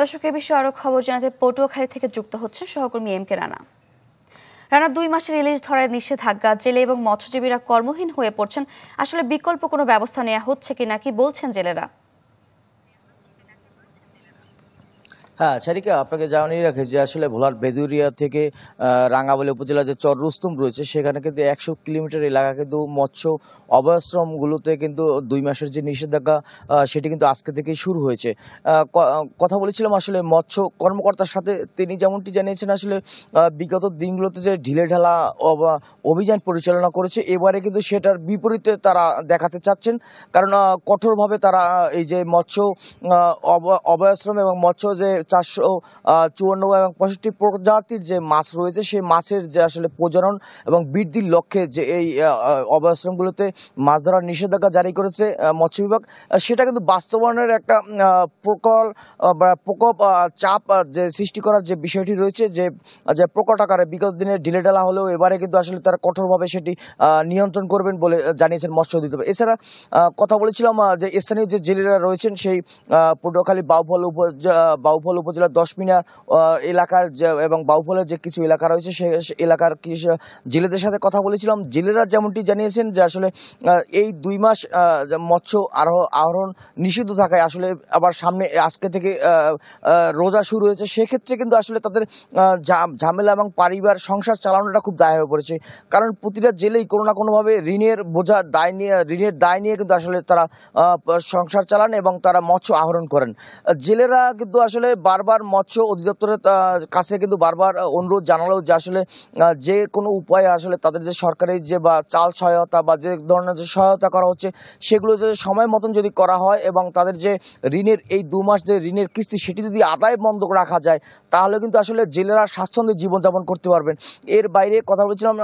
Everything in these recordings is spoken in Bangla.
দর্শক, এই বিষয়ে আরো খবর জানাতে পটুয়াখালী থেকে যুক্ত হচ্ছে সহকর্মী এম কে রানা। রানা, 2 মাসের ইলিশ ধরায় নিষেধাজ্ঞা, জেলে এবং মৎস্যজীবীরা কর্মহীন হয়ে পড়ছেন। আসলে বিকল্প কোনো ব্যবস্থা নেওয়া হচ্ছে কিনা, কি বলছেন জেলেরা? হ্যাঁ, শারিকা, আপনাকে জানিয়ে রাখি যে আসলে ভোলার বেদুরিয়া থেকে রাঙ্গামালী উপজেলার যে চর রুস্তুম রয়েছে সেখানে কিন্তু 100 কিলোমিটার এলাকা কিন্তু মৎস্য অভয়াশ্রমগুলোতে কিন্তু 2 মাসের যে নিষেধাজ্ঞা সেটি কিন্তু আজকে থেকেই শুরু হয়েছে। কথা বলেছিলাম আসলে মৎস্য কর্মকর্তার সাথে, তিনি যেমনটি জানিয়েছেন আসলে বিগত দিনগুলোতে যে ঢিলেঢালা অভিযান পরিচালনা করেছে, এবারে কিন্তু সেটার বিপরীতে তারা দেখাতে চাচ্ছেন। কারণ কঠোরভাবে তারা এই যে মৎস্য অভয়াশ্রম এবং মৎস্য যে 454 এবং 65 প্রজাতির যে মাছ রয়েছে সেই মাছের যে আসলে প্রজনন এবং বৃদ্ধির লক্ষ্যে যে এই অভয়াশ্রমগুলোতে মাছ ধরার নিষেধাজ্ঞা জারি করেছে মৎস্য বিভাগ, সেটা কিন্তু বাস্তবায়নের একটা প্রকোপ চাপ যে সৃষ্টি করার যে বিষয়টি রয়েছে, যে প্রকট আকারে বিগত দিনে ঢিলেঢালা হলেও এবারে কিন্তু আসলে তারা কঠোরভাবে সেটি নিয়ন্ত্রণ করবেন বলে জানিয়েছেন মৎস্য অধিদপ্তর। এছাড়া কথা বলেছিলাম যে স্থানীয় যে জেলেরা রয়েছেন সেই পটুয়াখালী বাউফল উপজেলার 10 মিনার এলাকার এবং বাউফলের যে কিছু এলাকা রয়েছে সেই এলাকার কিছু জেলেদের সাথে কথা বলেছিলাম। জেলেরা যেমনটি জানিয়েছেন যে আসলে এই 2 মাস মৎস্য আহরণ নিষিদ্ধ থাকায় আসলে আবার সামনে আজকে থেকে রোজা শুরু হয়েছে, সেক্ষেত্রে কিন্তু আসলে তাদের ঝামেলা এবং পরিবার সংসার চালানোটা খুব দায় হয়ে পড়েছে। কারণ প্রতিটা জেলেই কোনো না কোনোভাবে ঋণের দায় নিয়ে কিন্তু আসলে তারা সংসার চালান এবং তারা মৎস্য আহরণ করেন। জেলেরা কিন্তু আসলে বারবার মৎস্য অধিদপ্তরের কাছে কিন্তু বারবার অনুরোধ জানালো যে আসলে যে কোনো উপায়ে আসলে তাদের যে সরকারি যে বা চাল সহায়তা বা যে ধরনের যে সহায়তা করা হচ্ছে সেগুলো যে সময় মতন যদি করা হয় এবং তাদের যে ঋণের এই 2 মাস যে ঋণের কিস্তি সেটি যদি আদায় বন্ধ রাখা যায় তাহলে কিন্তু আসলে জেলেরা স্বাচ্ছন্দ্যে জীবনযাপন করতে পারবেন। এর বাইরে কথা বলছিলাম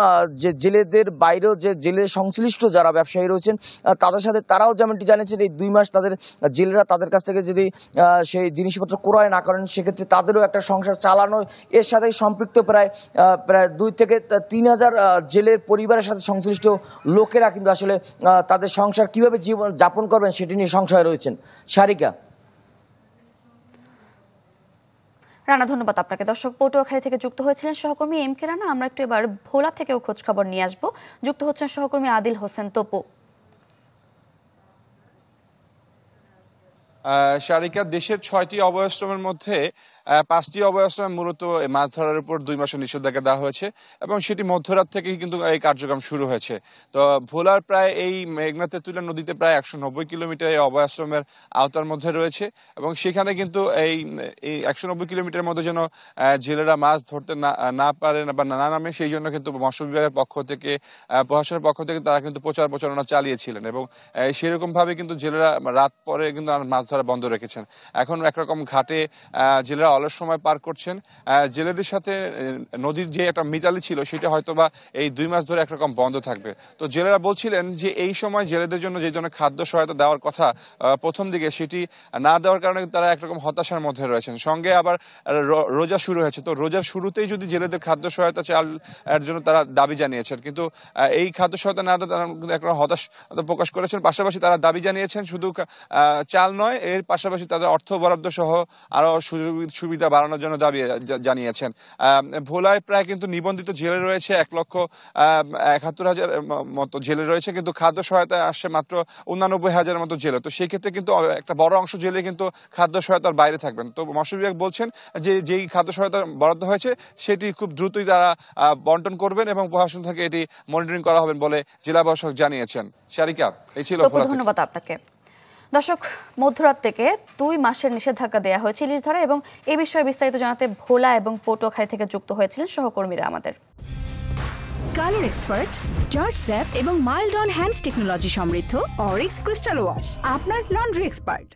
যে জেলেদের বাইরেও যে জেলের সংশ্লিষ্ট যারা ব্যবসায়ী রয়েছেন তাদের সাথে, তারাও যেমনটি জানিয়েছেন এই 2 মাস তাদের জেলেরা তাদের কাছ থেকে যদি সেই জিনিসপত্র ক্রয় না করেন সেক্ষেত্রে তাদেরও একটা সংসার চালানো, এর সাথে সম্পৃক্ত প্রায় 2 থেকে 3,000 জেলের পরিবারের সাথে সংশ্লিষ্ট লোকেরা কিন্তু আসলে তাদের সংসার কিভাবে জীবন যাপন করবেন সেটি নিয়ে সংশয় রয়েছেন। শারিকা। রানা, ধন্যবাদ আপনাকে। দর্শক, পটুয়াখালী থেকে যুক্ত হয়েছিলেন সহকর্মী এম কে রানা। আমরা একটু এবার ভোলা থেকেও খোঁজ খবর নিয়ে আসবো। যুক্ত হচ্ছেন সহকর্মী আদিল হোসেন তপু। শারিকা, দেশের 6টি অভয়াশ্রমের মধ্যে 5টি অভয়াশ্রমে মূলত মাছ ধরার উপর 2 মাসের নিষেধাজ্ঞা দেওয়া হয়েছে এবং সেটি মধ্যরাত থেকেই কিন্তু এই কার্যক্রম শুরু হয়েছে। তো ভোলার প্রায় এই মেঘনা তেঁতুলিয়া নদীতে প্রায় 190 কিলোমিটার এই অভয়াশ্রমের আওতার মধ্যে রয়েছে এবং সেখানে কিন্তু এই 190 কিলোমিটারের মধ্যে যেন জেলেরা মাছ ধরতে না পারে বা না নামে, সেই জন্য কিন্তু মৎস্য বিভাগের পক্ষ থেকে, প্রশাসনের পক্ষ থেকে তারা কিন্তু প্রচারণা চালিয়েছিলেন এবং সেরকম ভাবে কিন্তু জেলেরা রাত পরে কিন্তু মাছ ধরা বন্ধ রেখেছেন। এখন একরকম ঘাটে জেলেরা অলস সময় পার করছেন। জেলেদের সাথে নদীর যে একটা মিতালি ছিল সেটা হয়তো বা এই 2 মাস ধরে একরকম বন্ধ থাকবে। তো জেলেরা বলছিলেন যে এই সময় জেলেদের জন্য যে ধরনের খাদ্য সহায়তা দেওয়ার কথা প্রথম দিকে সেটি না দেওয়ার কারণে তারা একরকম হতাশার মধ্যে রয়েছেন। সঙ্গে আবার রোজা শুরু হয়েছে, তো রোজার শুরুতেই যদি জেলেদের খাদ্য সহায়তা চাল এর জন্য তারা দাবি জানিয়েছেন, কিন্তু এই খাদ্য সহায়তা না দেওয়া তারা একরকম হতাশ প্রকাশ করেছেন। পাশাপাশি তারা দাবি জানিয়েছেন শুধু চাল নয়, এর পাশাপাশি তাদের অর্থ বরাদ্দ সহ আরো সুবিধা বাড়ানোর জন্য দাবি জানিয়েছেন। ভোলায় প্রায় কিন্তু নিবন্ধিত জেলে রয়েছে 1,71,000 মতো জেলে রয়েছে, কিন্তু খাদ্য সহায়তায় আসছে মাত্র 89,000 মতো জেলে। তো সেই ক্ষেত্রে কিন্তু একটা বড় অংশ জেলে কিন্তু খাদ্য সহায়তার বাইরে থাকবেন। তো মৎস্য বিভাগ বলছেন যে যেই খাদ্য সহায়তা বরাদ্দ হয়েছে সেটি খুব দ্রুতই তারা বন্টন করবেন এবং প্রশাসন থেকে এটি মনিটরিং করা হবে বলে জেলা প্রশাসক জানিয়েছেন। শারিকা, এই ছিল। ধন্যবাদ আপনাকে। দর্শক, মধ্যরাত থেকে 2 মাসের নিষেধাজ্ঞা দেওয়া হয়েছে ইলিশ ধরা, এবং এ বিষয়ে বিস্তারিত জানাতে ভোলা এবং পটুয়াখালী থেকে যুক্ত হয়েছিলেন সহকর্মীরা আমাদের। কালার এক্সপার্ট, জর্জ স্যাপ এবং মাইল্ড অন হ্যান্ডস টেকনোলজি সমৃদ্ধ অরিক্স ক্রিস্টাল ওয়াশ আপনার লন্ড্রি এক্সপার্ট।